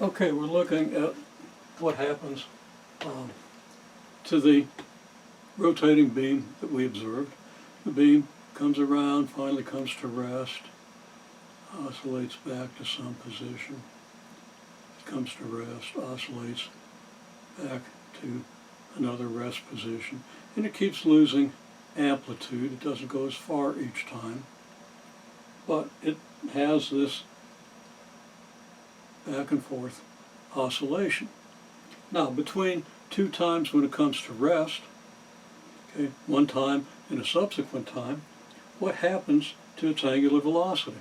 Okay, we're looking at what happens to the rotating beam that we observed. The beam comes around, finally comes to rest, oscillates back to some position, comes to rest, oscillates back to another rest position, and it keeps losing amplitude. It doesn't go as far each time, but it has this back and forth oscillation. Now, between two times when it comes to rest, okay, one time and a subsequent time, what happens to its angular velocity?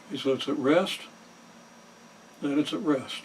Okay, so it's at rest, then it's at rest.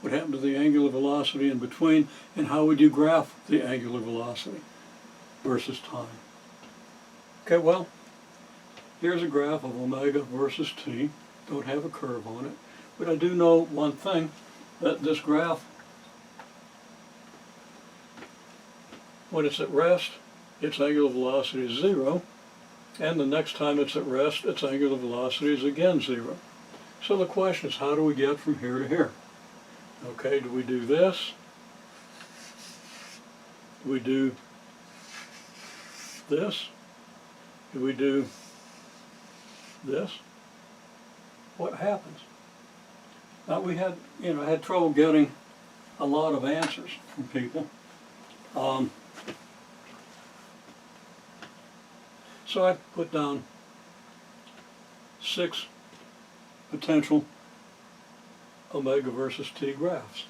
What happened to the angular velocity in between, and how would you graph the angular velocity versus time? Okay, well, here's a graph of omega versus t. Don't have a curve on it. But I do know one thing, that this graph, when it's at rest, its angular velocity is 0, and the next time it's at rest, its angular velocity is again 0. So the question is, how do we get from here to here? Okay, do we do this? Do we do this? Do we do this? What happens? Now we had, had trouble getting a lot of answers from people. So I put down 6 potential omega versus t graphs.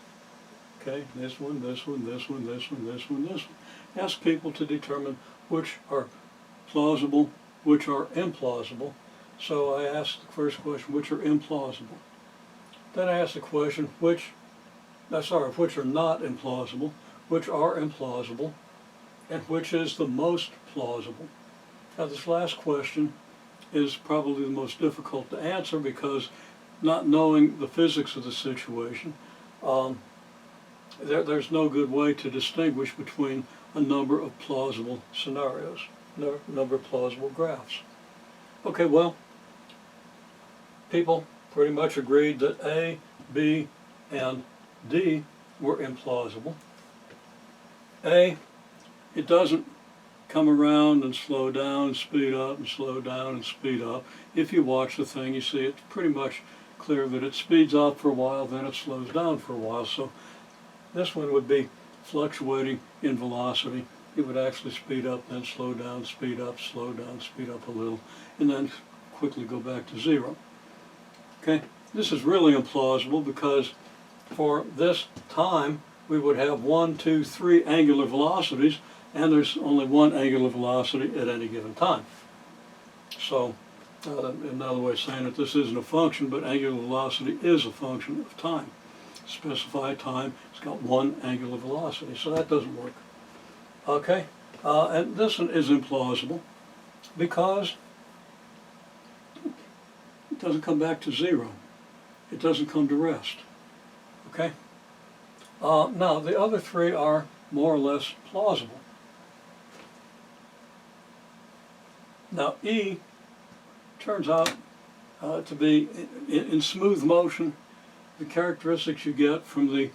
Okay, this one, this one, this one, this one, this one, this one. Ask people to determine which are plausible, which are implausible. So I asked the first question, which are implausible? Then I asked the question, which are not implausible, which are implausible, and which is the most plausible. Now this last question is probably the most difficult to answer because not knowing the physics of the situation, there's no good way to distinguish between a number of plausible scenarios, a number of plausible graphs. Okay, well, people pretty much agreed that A, B, and D were implausible. A, it doesn't come around and slow down, speed up, and slow down and speed up. If you watch the thing, you see it's pretty much clear that it speeds up for a while, then it slows down for a while. So this one would be fluctuating in velocity. It would actually speed up, then slow down, speed up, slow down, speed up a little, and then quickly go back to 0. Okay, this is really implausible because for this time we would have 1, 2, 3 angular velocities, and there's only one angular velocity at any given time. So another way of saying it, this isn't a function, but angular velocity is a function of time. Specified time, it's got one angular velocity, so that doesn't work. Okay, and this one is implausible because it doesn't come back to 0. It doesn't come to rest. Okay? Now, the other 3 are more or less plausible. Now, E turns out to be, in smooth motion, the characteristics you get from the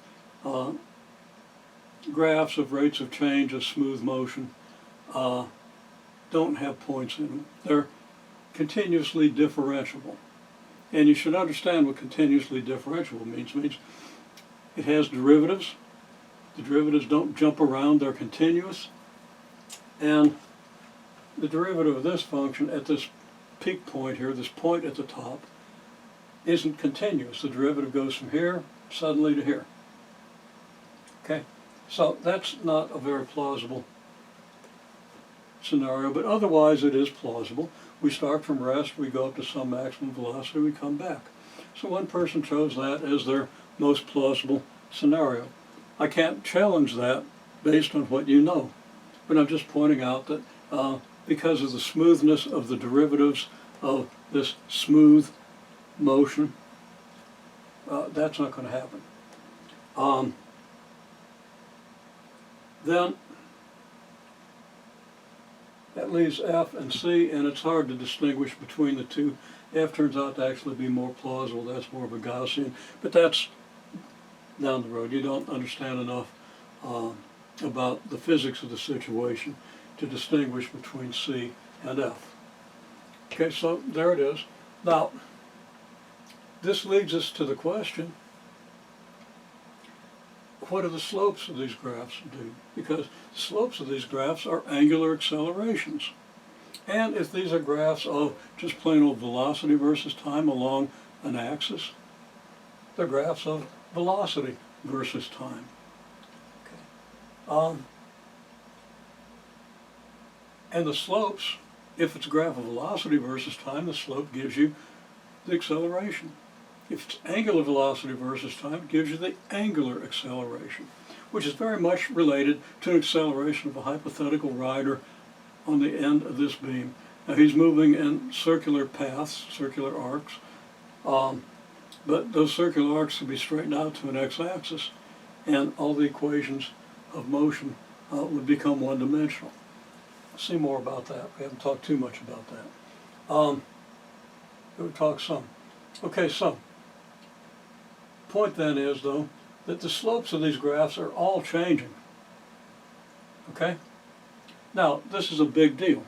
graphs of rates of change of smooth motion don't have points in them. They're continuously differentiable. And you should understand what continuously differentiable means. It means it has derivatives. The derivatives don't jump around, they're continuous. And the derivative of this function at this peak point here, this point at the top, isn't continuous. The derivative goes from here suddenly to here. Okay, so that's not a very plausible scenario, but otherwise it is plausible. We start from rest, we go up to some maximum velocity, we come back. So one person chose that as their most plausible scenario. I can't challenge that based on what you know, but I'm just pointing out that because of the smoothness of the derivatives of this smooth motion, that's not going to happen. Then that leaves F and C, and it's hard to distinguish between the two. F turns out to actually be more plausible. That's more of a Gaussian, but that's down the road. You don't understand enough about the physics of the situation to distinguish between C and F. Okay, so there it is. Now, this leads us to the question, what do the slopes of these graphs do? Because the slopes of these graphs are angular accelerations. And if these are graphs of just plain old velocity versus time along an axis, they're graphs of velocity versus time. Okay. And the slopes, if it's a graph of velocity versus time, the slope gives you the acceleration. If it's angular velocity versus time, it gives you the angular acceleration, which is very much related to an acceleration of a hypothetical rider on the end of this beam. Now he's moving in circular paths, circular arcs, but those circular arcs can be straightened out to an x-axis, and all the equations of motion would become one-dimensional. See more about that. We haven't talked too much about that. We'll talk some. Okay, so point then is, though, that the slopes of these graphs are all changing. Okay? Now, this is a big deal.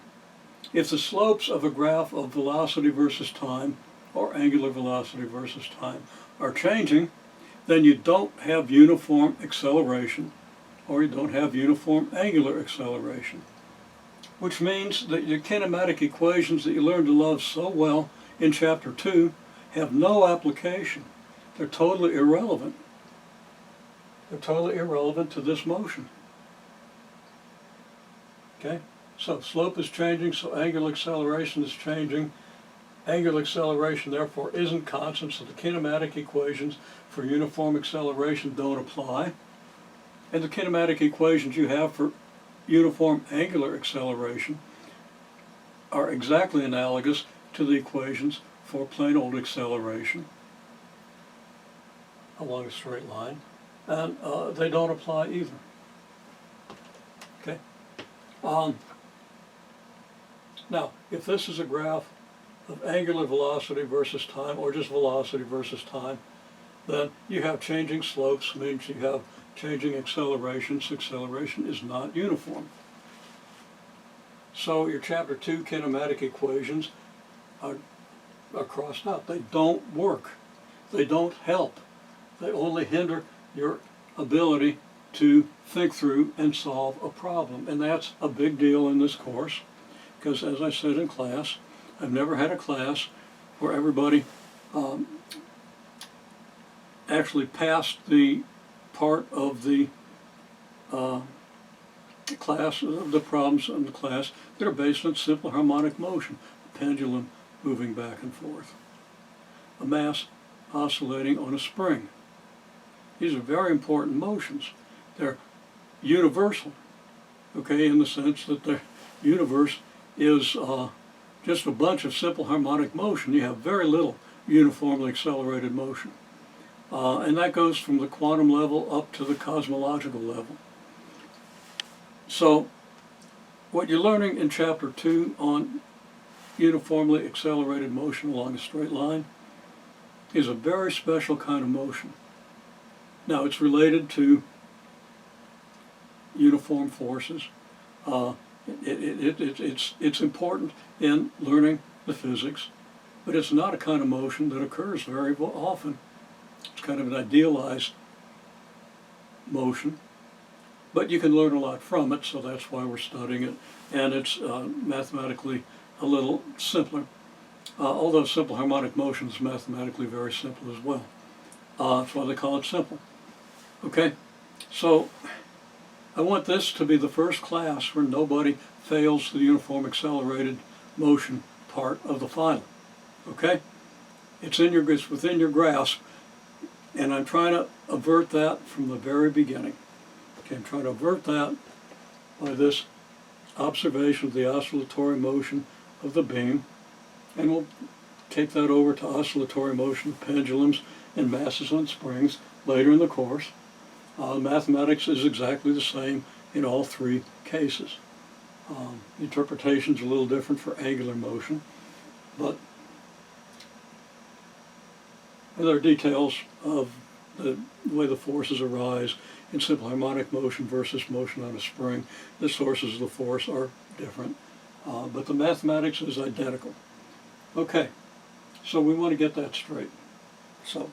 If the slopes of a graph of velocity versus time, or angular velocity versus time, are changing, then you don't have uniform acceleration, or you don't have uniform angular acceleration. Which means that your kinematic equations that you learned to love so well in Chapter 2 have no application. They're totally irrelevant. They're totally irrelevant to this motion. Okay? So slope is changing, so angular acceleration is changing. Angular acceleration, therefore, isn't constant, so the kinematic equations for uniform acceleration don't apply. And the kinematic equations you have for uniform angular acceleration are exactly analogous to the equations for plain old acceleration along a straight line, and they don't apply either. Okay. Now, if this is a graph of angular velocity versus time, or just velocity versus time, then you have changing slopes, means you have changing accelerations. Acceleration is not uniform. So your Chapter 2 kinematic equations are crossed out. They don't work. They don't help. They only hinder your ability to think through and solve a problem. And that's a big deal in this course, because as I said in class, I've never had a class where everybody actually passed the part of the class, the problems in the class that are based on simple harmonic motion, a pendulum moving back and forth, a mass oscillating on a spring. These are very important motions. They're universal, okay, in the sense that the universe is just a bunch of simple harmonic motion. You have very little uniformly accelerated motion. And that goes from the quantum level up to the cosmological level. So what you're learning in Chapter 2 on uniformly accelerated motion along a straight line is a very special kind of motion. Now, it's related to uniform forces. It's important in learning the physics, but it's not a kind of motion that occurs very often. It's kind of an idealized motion, but you can learn a lot from it, so that's why we're studying it, and it's mathematically a little simpler, although simple harmonic motion is mathematically very simple as well. That's why they call it simple. Okay, so I want this to be the first class where nobody fails the uniform accelerated motion part of the final. Okay, it's within your grasp, and I'm trying to avert that from the very beginning. Okay, I'm trying to avert that by this observation of the oscillatory motion of the beam, and we'll take that over to oscillatory motion of pendulums and masses on springs later in the course. Mathematics is exactly the same in all three cases. Interpretation's a little different for angular motion, but there are details of the way the forces arise in simple harmonic motion versus motion on a spring. The sources of the force are different, but the mathematics is identical. Okay, so we want to get that straight. So